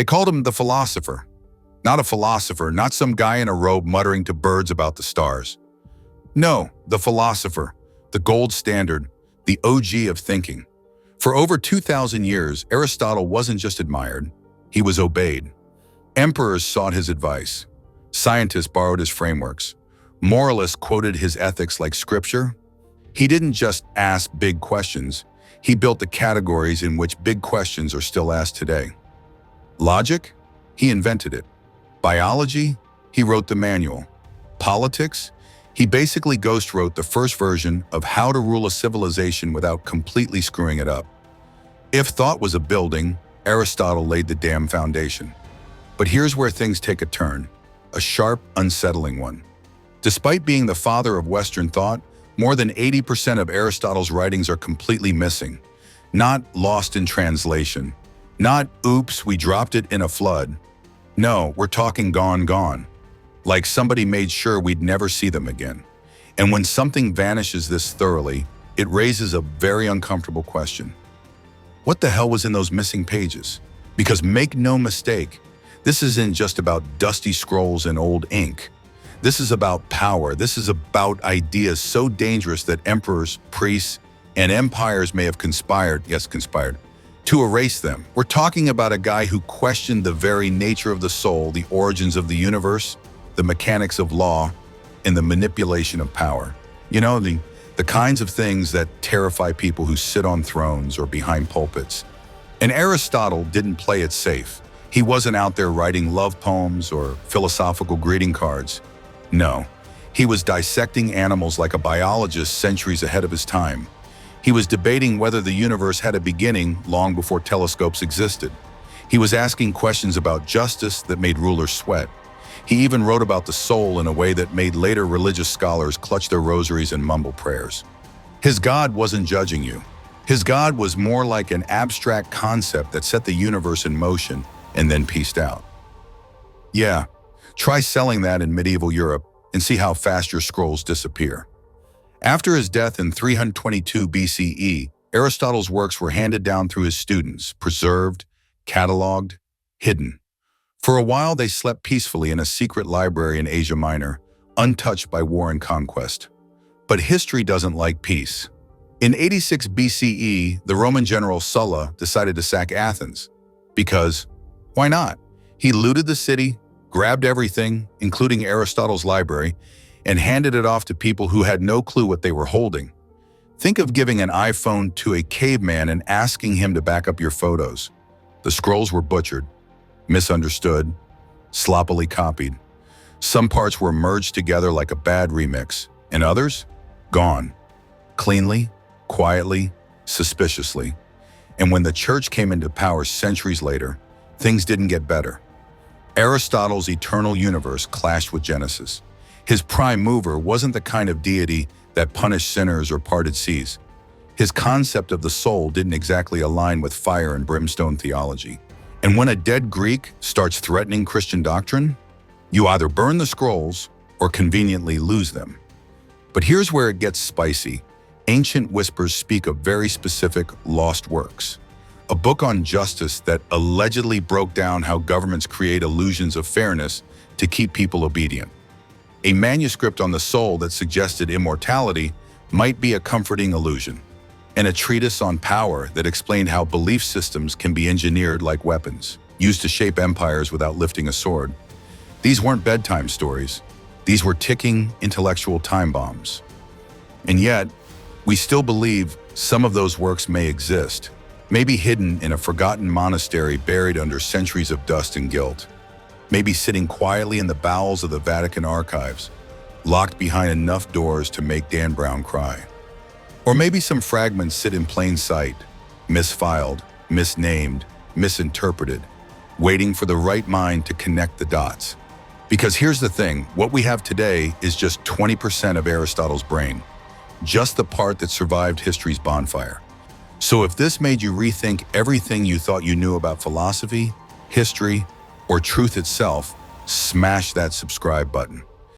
They called him the philosopher. Not a philosopher, not some guy in a robe muttering to birds about the stars. No, the philosopher, the gold standard, the OG of thinking. For over 2,000 years, Aristotle wasn't just admired, he was obeyed. Emperors sought his advice. Scientists borrowed his frameworks. Moralists quoted his ethics like scripture. He didn't just ask big questions, he built the categories in which big questions are still asked today. Logic? He invented it. Biology? He wrote the manual. Politics? He basically ghost-wrote the first version of how to rule a civilization without completely screwing it up. If thought was a building, Aristotle laid the damn foundation. But here's where things take a turn, a sharp, unsettling one. Despite being the father of Western thought, more than 80% of Aristotle's writings are completely missing. Not lost in translation. Not, oops, we dropped it in a flood. No, we're talking gone. Like somebody made sure we'd never see them again. And when something vanishes this thoroughly, it raises a very uncomfortable question. What the hell was in those missing pages? Because make no mistake, this isn't just about dusty scrolls and old ink. This is about power. This is about ideas so dangerous that emperors, priests, and empires may have conspired, to erase them. We're talking about a guy who questioned the very nature of the soul, the origins of the universe, the mechanics of law, and the manipulation of power. You know, the kinds of things that terrify people who sit on thrones or behind pulpits. And Aristotle didn't play it safe. He wasn't out there writing love poems or philosophical greeting cards. No, he was dissecting animals like a biologist centuries ahead of his time. He was debating whether the universe had a beginning long before telescopes existed. He was asking questions about justice that made rulers sweat. He even wrote about the soul in a way that made later religious scholars clutch their rosaries and mumble prayers. His God wasn't judging you. His God was more like an abstract concept that set the universe in motion and then pieced out. Yeah, try selling that in medieval Europe and see how fast your scrolls disappear. After his death in 322 BCE, Aristotle's works were handed down through his students, preserved, cataloged, hidden. For a while, they slept peacefully in a secret library in Asia Minor, untouched by war and conquest. But history doesn't like peace. In 86 BCE, the Roman general Sulla decided to sack Athens. Because, why not? He looted the city, grabbed everything, including Aristotle's library, and handed it off to people who had no clue what they were holding. Think of giving an iPhone to a caveman and asking him to back up your photos. The scrolls were butchered, misunderstood, sloppily copied. Some parts were merged together like a bad remix, and others? Gone. Cleanly, quietly, suspiciously. And when the church came into power centuries later, things didn't get better. Aristotle's eternal universe clashed with Genesis. His prime mover wasn't the kind of deity that punished sinners or parted seas. His concept of the soul didn't exactly align with fire and brimstone theology. And when a dead Greek starts threatening Christian doctrine, you either burn the scrolls or conveniently lose them. But here's where it gets spicy. Ancient whispers speak of very specific lost works. A book on justice that allegedly broke down how governments create illusions of fairness to keep people obedient. A manuscript on the soul that suggested immortality might be a comforting illusion. And a treatise on power that explained how belief systems can be engineered like weapons, used to shape empires without lifting a sword. These weren't bedtime stories. These were ticking intellectual time bombs. And yet, we still believe some of those works may exist, maybe hidden in a forgotten monastery buried under centuries of dust and guilt, maybe sitting quietly in the bowels of the Vatican archives, locked behind enough doors to make Dan Brown cry. Or maybe some fragments sit in plain sight, misfiled, misnamed, misinterpreted, waiting for the right mind to connect the dots. Because here's the thing, what we have today is just 20% of Aristotle's brain, just the part that survived history's bonfire. So if this made you rethink everything you thought you knew about philosophy, history, or truth itself, smash that subscribe button.